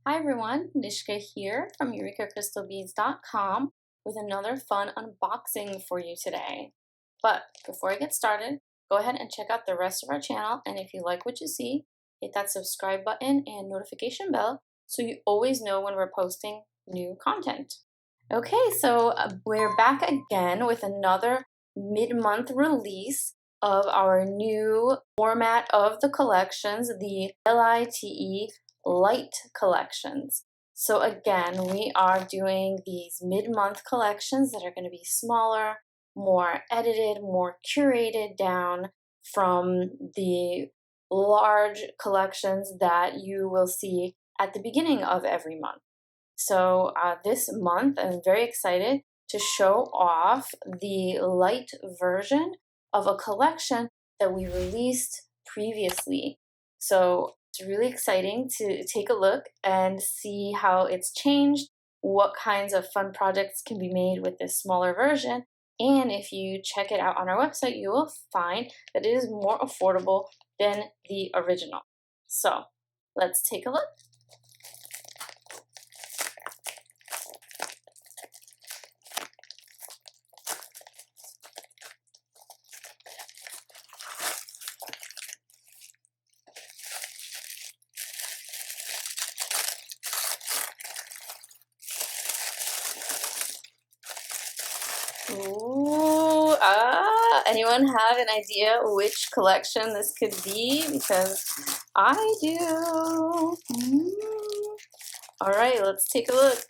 Hi everyone, Nishka here from EurekaCrystalBeads.com with another fun unboxing for you today. But before I get started, go ahead and check out the rest of our channel, and if you like what you see, hit that subscribe button and notification bell so you always know when we're posting new content. Okay, so we're back again with another mid-month release of our new format of the collections, the LITE Collections. So again, we are doing these mid-month collections that are going to be smaller, more edited, more curated down from the large collections that you will see at the beginning of every month. So this month, I'm very excited to show off the light version of a collection that we released previously. So it's really exciting to take a look and see how it's changed, what kinds of fun projects can be made with this smaller version. And if you check it out on our website, you will find that it is more affordable than the original. So let's take a look. Ooh, anyone have an idea which collection this could be? Because I do. All right, let's take a look.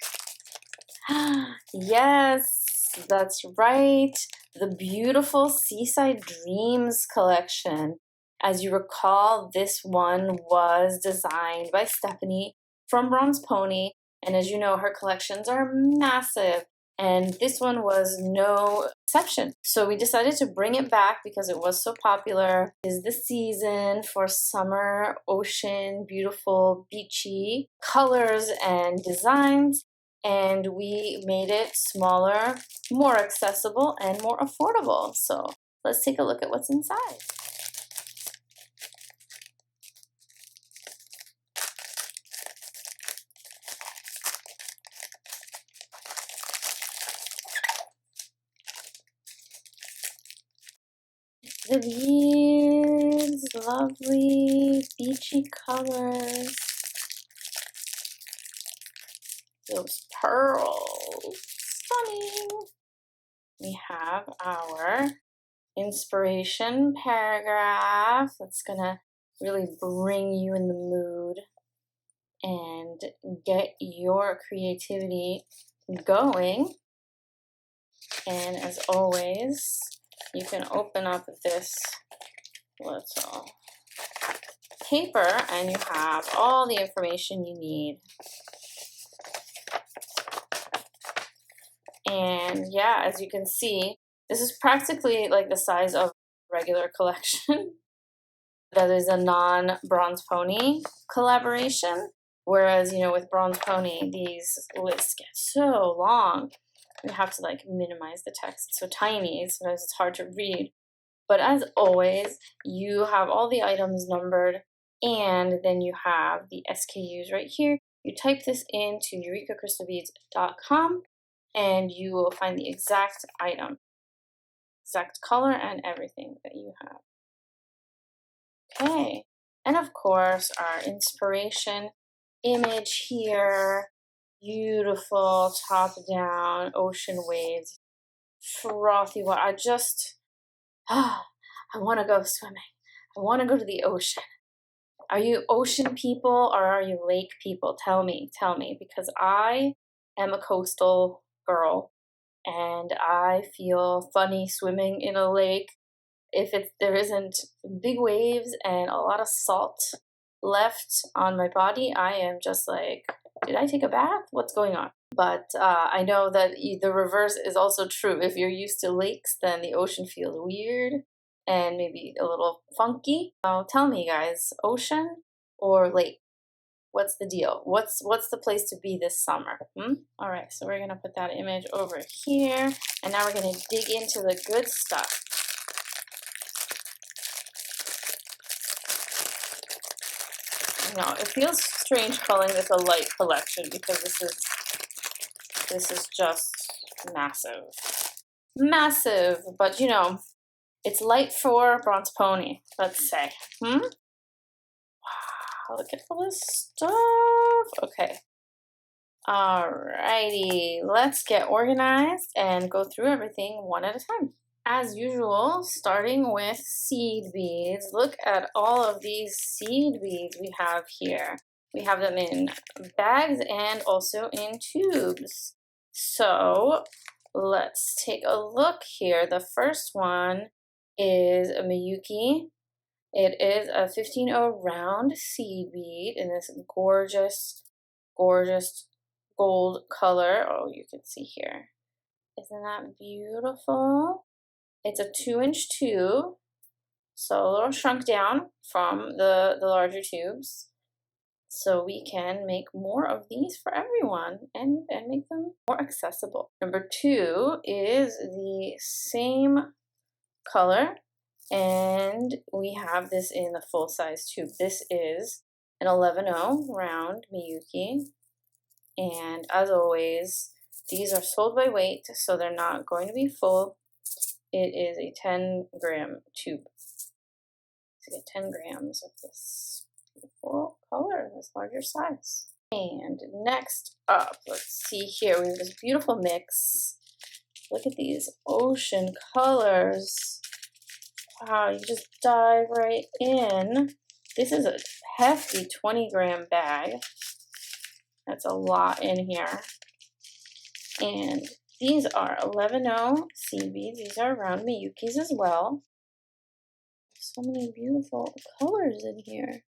Yes, that's right. The beautiful Seaside Dreams collection. As you recall, this one was designed by Stephanie from Bronze Pony, and as you know, her collections are massive. And this one was no exception. So we decided to bring it back because it was so popular. It is the season for summer, ocean, beautiful, beachy colors and designs. And we made it smaller, more accessible, and more affordable. So let's take a look at what's inside. The beads, lovely beachy colors. Those pearls, stunning. We have our inspiration paragraph that's gonna really bring you in the mood and get your creativity going. And as always, you can open up this little paper and you have all the information you need. And yeah, as you can see, this is practically like the size of a regular collection. That is a non-Bronze Pony collaboration. Whereas, you know, with Bronze Pony, these lists get so long. You have to like minimize the text. It's so tiny, sometimes it's hard to read. But as always, you have all the items numbered, and then you have the SKUs right here. You type this into EurekaCrystalBeads.com, and you will find the exact item, exact color, and everything that you have. Okay, and of course, our inspiration image here. Beautiful top-down ocean waves, frothy water. I want to go swimming. I want to go to the ocean. Are you ocean people or are you lake people? Tell me, because I am a coastal girl and I feel funny swimming in a lake if there isn't big waves and a lot of salt left on my body. I am just like, did I take a bath? What's going on? But I know that the reverse is also true. If you're used to lakes, then the ocean feels weird and maybe a little funky. So tell me, guys, ocean or lake? What's the deal? What's the place to be this summer? All right, so we're gonna put that image over here, and now we're gonna dig into the good stuff. No, it feels strange calling this a LITE collection because this is just massive. Massive, but you know, it's light for bronze pony, let's say. Wow, look at all this stuff. Okay. Alrighty, let's get organized and go through everything one at a time. As usual, starting with seed beads. Look at all of these seed beads we have here. We have them in bags and also in tubes. So let's take a look here. The first one is a Miyuki. It is a 15-0 round seed bead in this gorgeous, gorgeous gold color. Oh, you can see here. Isn't that beautiful? It's a 2-inch tube, so a little shrunk down from the larger tubes. So we can make more of these for everyone and make them more accessible. Number 2 is the same color, and we have this in the full-size tube. This is an 11-0 round Miyuki, and as always, these are sold by weight, so they're not going to be full. It is a 10-gram tube. So you get 10 grams of this beautiful color in this larger size. And next up, let's see here, we have this beautiful mix. Look at these ocean colors. Wow, you just dive right in. This is a hefty 20-gram bag. That's a lot in here. And these are 11-0 seed beads. These are round Miyukis as well. So many beautiful colors in here.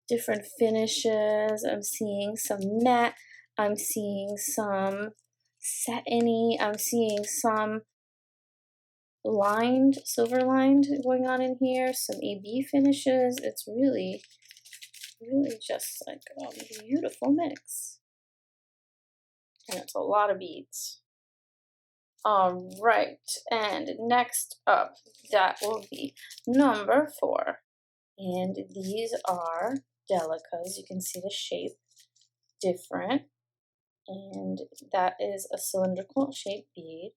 Different finishes. I'm seeing some matte. I'm seeing some satiny. I'm seeing some lined, silver lined going on in here. Some AB finishes. It's really, really just like a beautiful mix. And it's a lot of beads. All right, and next up, that will be number 4. And these are delicas. You can see the shape different. And that is a cylindrical shaped bead.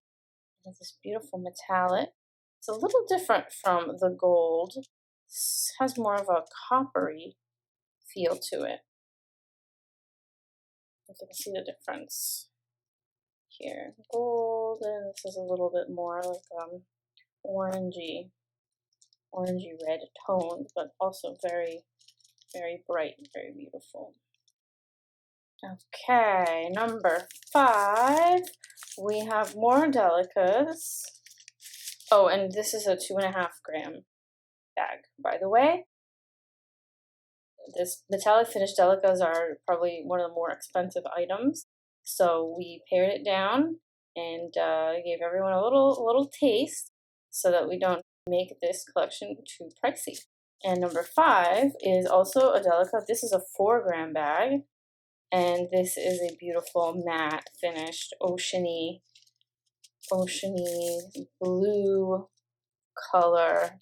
It has this beautiful metallic. It's a little different from the gold. This has more of a coppery feel to it. You can see the difference here. Gold, and this is a little bit more like orangey red toned, but also very, very bright, very beautiful. Okay, number 5, we have more delicas. Oh, and this is a 2.5-gram bag, by the way. This metallic finished delicas are probably one of the more expensive items. So we pared it down and gave everyone a little taste so that we don't make this collection too pricey. And number 5 is also a delica. This is a 4-gram bag, and this is a beautiful matte finished oceany blue color,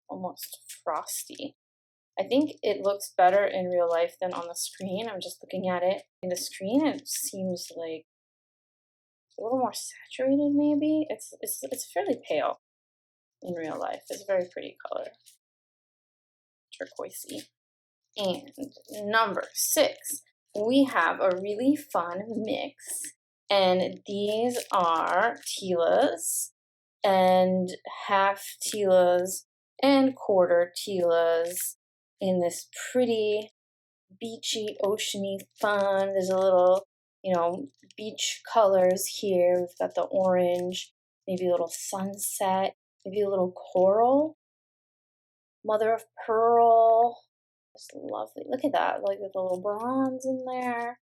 almost frosty. I think it looks better in real life than on the screen. I'm just looking at it. In the screen, it seems like a little more saturated, maybe. It's fairly pale in real life. It's a very pretty color. Turquoisey. And number 6, we have a really fun mix. And these are Tilas and half Tilas and quarter Tilas in this pretty beachy, oceany fun. There's a little, beach colors here. We've got the orange, maybe a little sunset, maybe a little coral, mother of pearl. Just lovely. Look at that, like with a little bronze in there.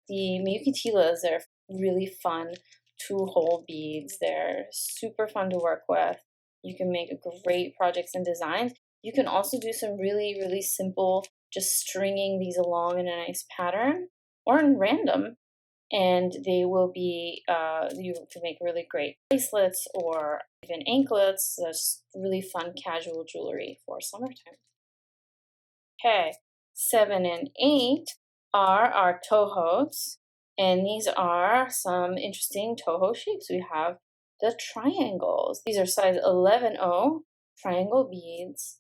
The Miyuki Tilas are really fun 2-hole beads. They're super fun to work with. You can make great projects and designs. You can also do some really, really simple, just stringing these along in a nice pattern or in random. and they will be, you can make really great bracelets or even anklets. That's really fun casual jewelry for summertime. Okay, 7 and 8 are our tohos, and these are some interesting toho shapes. We have the triangles. These are size 11O triangle beads,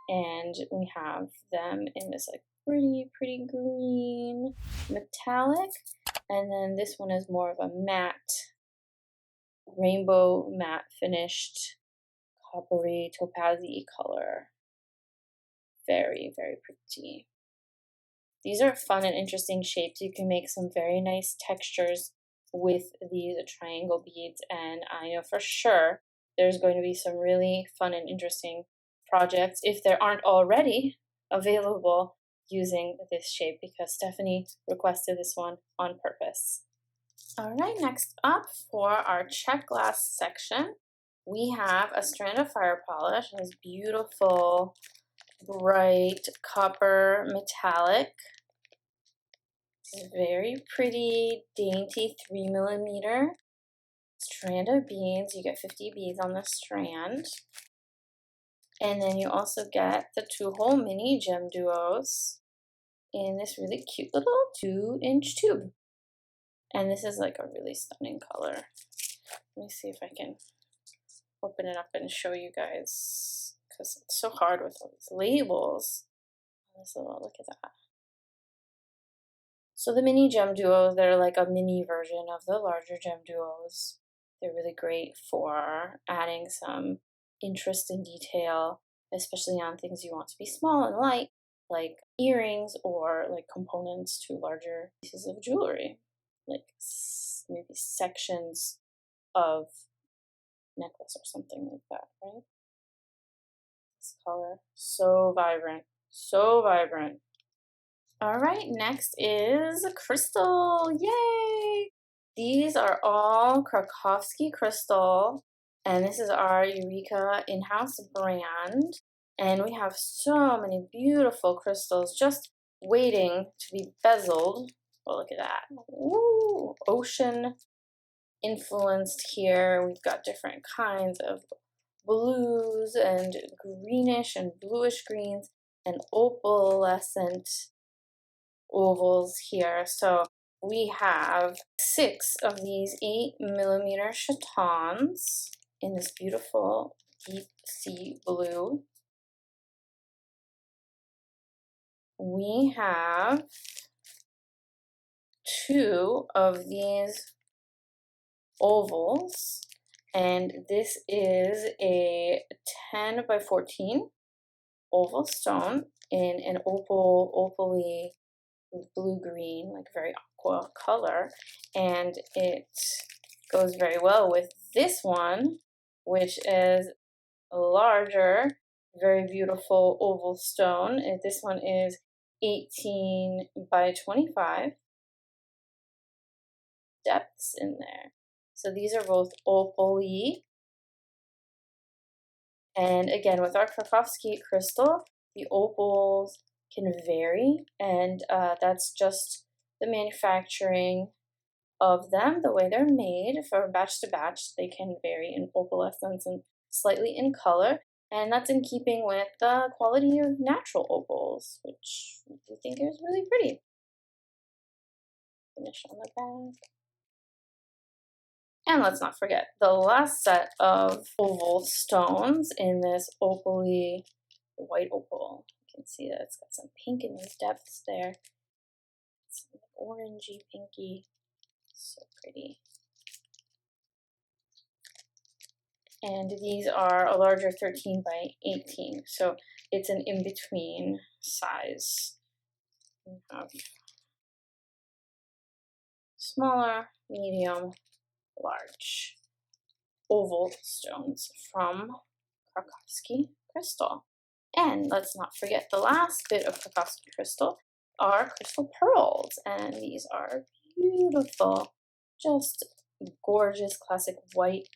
and we have them in this like pretty green metallic, and then this one is more of a matte, rainbow matte finished coppery topazy color. Very pretty. These are fun and interesting shapes. You can make some very nice textures with these triangle beads, and I know for sure there's going to be some really fun and interesting projects, if there aren't already available, using this shape, because Stephanie requested this one on purpose. All right, next up for our Czech glass section, we have a strand of fire polish, this beautiful bright copper metallic. This is very pretty, dainty 3mm strand of beads. You get 50 beads on the strand. And then you also get the 2-hole mini gem duos in this really cute little 2-inch tube. And this is like a really stunning color. Let me see if I can open it up and show you guys, because it's so hard with all these labels. Look at that. So the mini gem duos, they're like a mini version of the larger gem duos. They're really great for adding some interest and detail, especially on things you want to be small and light, like earrings or like components to larger pieces of jewelry, like maybe sections of necklace or something like that, right? This color, so vibrant, so vibrant. All right, next is crystal, yay! These are all Krakovski Crystal, and this is our Eureka in-house brand. And we have so many beautiful crystals just waiting to be bezeled. Oh, look at that. Ooh, ocean influenced here. We've got different kinds of blues and greenish and bluish greens and opalescent ovals here. So we have 6 of these 8mm chatons in this beautiful deep sea blue. We have 2 of these ovals, and this is a 10 by 14 oval stone in an opaly blue-green, like very aqua color, and it goes very well with this one, which is a larger, very beautiful oval stone. And this one is 18 by 25 depths in there. So these are both opaly. And again, with our Krakovski crystal, the opals can vary, and that's just the manufacturing of them, the way they're made. From batch to batch, they can vary in opalescence and slightly in color, and that's in keeping with the quality of natural opals, which I think is really pretty. Finish on the back. And let's not forget the last set of oval stones in this opaly white opal. You can see that it's got some pink in the depths there. Some orangey, pinky. So pretty. And these are a larger 13 by 18. So it's an in-between size. We have smaller, medium, large oval stones from Krakovski Crystal. And let's not forget the last bit of Krakovski Crystal are crystal pearls. And these are beautiful, just gorgeous classic white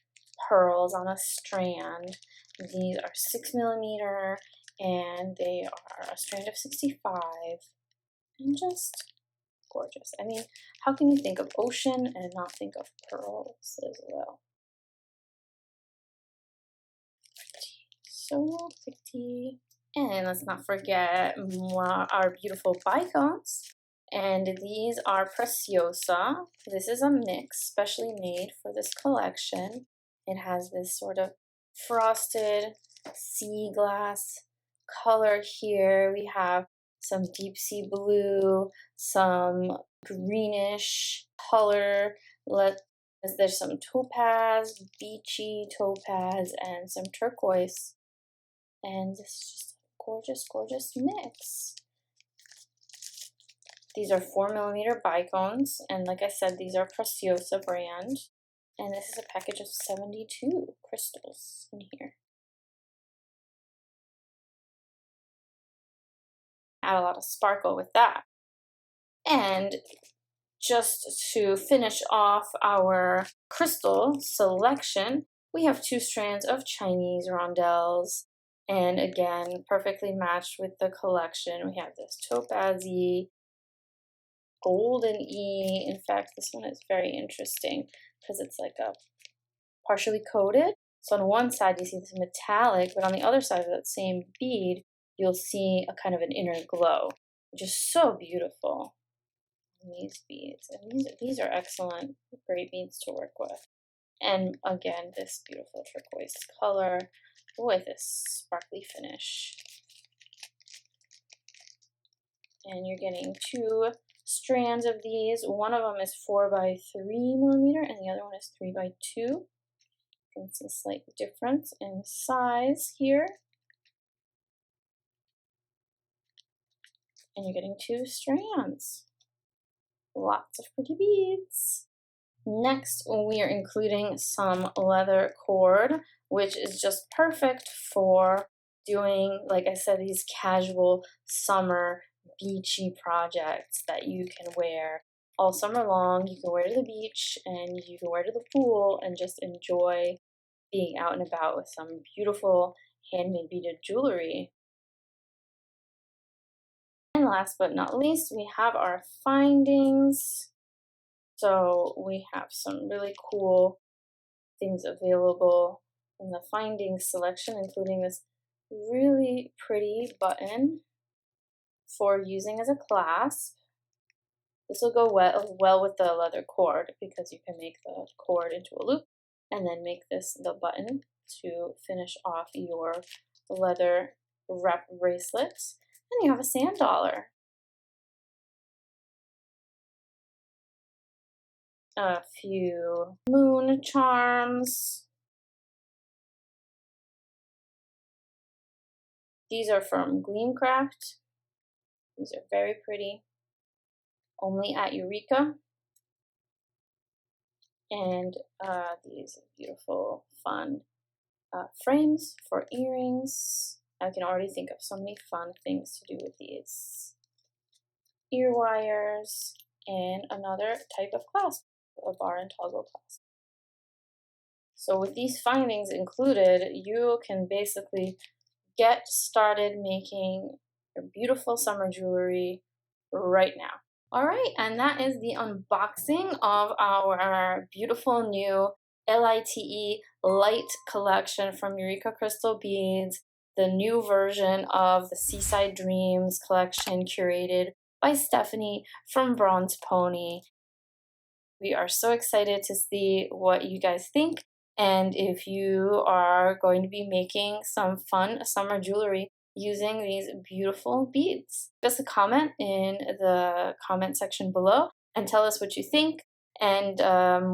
pearls on a strand. These are 6mm and they are a strand of 65 and just gorgeous. I mean, how can you think of ocean and not think of pearls as well? So pretty. And let's not forget our beautiful bicones. And these are Preciosa. This is a mix specially made for this collection. It has this sort of frosted sea glass color here. We have some deep sea blue, some greenish color. There's some topaz, beachy topaz, and some turquoise. And this is just a gorgeous, gorgeous mix. These are 4mm bicones, and like I said, these are Preciosa brand. And this is a package of 72 crystals in here. Add a lot of sparkle with that. And just to finish off our crystal selection, we have 2 strands of Chinese rondelles. And again, perfectly matched with the collection. We have this topazy, golden E. In fact, this one is very interesting because it's like a partially coated. So on one side you see this metallic, but on the other side of that same bead, you'll see a kind of an inner glow, which is so beautiful. And these beads, and these are excellent, great beads to work with. And again, this beautiful turquoise color with this sparkly finish. And you're getting 2 strands of these. One of them is 4x3mm and the other one is 3x2. You can see a slight difference in size here. And you're getting 2 strands. Lots of pretty beads. Next, we are including some leather cord, which is just perfect for doing, like I said, these casual summer beachy projects that you can wear all summer long. You can wear to the beach and you can wear to the pool and just enjoy being out and about with some beautiful handmade beaded jewelry. And last but not least, we have our findings. So we have some really cool things available in the findings selection, including this really pretty button for using as a clasp. This will go well with the leather cord because you can make the cord into a loop and then make this the button to finish off your leather wrap bracelets. And you have a sand dollar. A few moon charms. These are from GleamCraft. These are very pretty. Only at Eureka. And these beautiful, fun frames for earrings. I can already think of so many fun things to do with these. Ear wires, and another type of clasp, a bar and toggle clasp. So with these findings included, you can basically get started making your beautiful summer jewelry right now. All right, and that is the unboxing of our beautiful new LITE collection from Eureka Crystal Beads, the new version of the Seaside Dreams collection curated by Stephanie from Bronze Pony. We are so excited to see what you guys think, and if you are going to be making some fun summer jewelry using these beautiful beads. Just a comment in the comment section below and tell us what you think and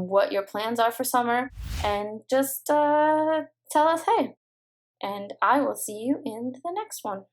what your plans are for summer, and just tell us hey. And I will see you in the next one.